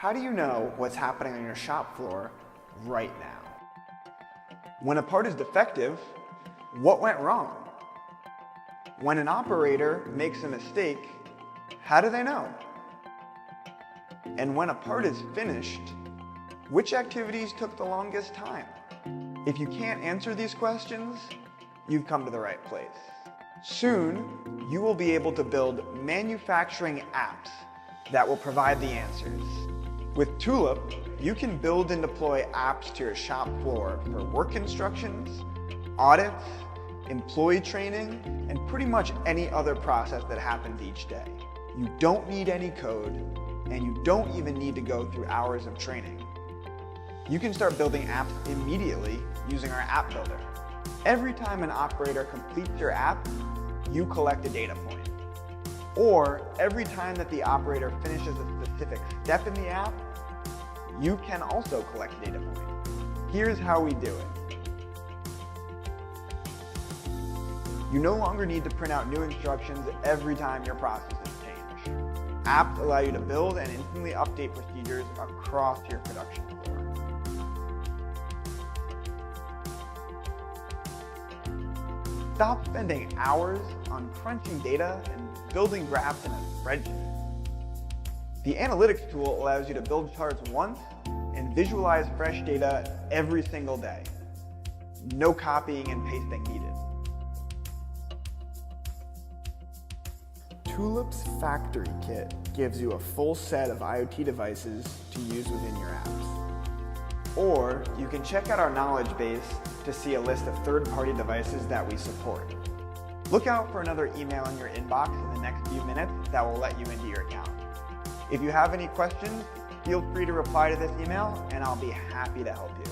How do you know what's happening on your shop floor right now? When a part is defective, what went wrong? When an operator makes a mistake, how do they know? And when a part is finished, which activities took the longest time? If you can't answer these questions, you've come to the right place. Soon, you will be able to build manufacturing apps that will provide the answers. With Tulip, you can build and deploy apps to your shop floor for work instructions, audits, employee training, and pretty much any other process that happens each day. You don't need any code, and you don't even need to go through hours of training. You can start building apps immediately using our app builder. Every time an operator completes your app, you collect a data point. Or every time that the operator finishes a specific step in the app, you can also collect a data point. Here's how we do it. You no longer need to print out new instructions every time your processes change. Apps allow you to build and instantly update procedures across your production floor. Stop spending hours on crunching data and building graphs in a spreadsheet. The analytics tool allows you to build charts once and visualize fresh data every single day. No copying and pasting needed. Tulip's Factory Kit gives you a full set of IoT devices to use within your apps. Or you can check out our knowledge base to see a list of third-party devices that we support. Look out for another email in your inbox in the next few minutes that will let you into your account. If you have any questions, feel free to reply to this email and I'll be happy to help you.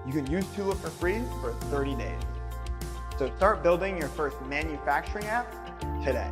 You can use Tulip for free for 30 days. So start building your first manufacturing app today.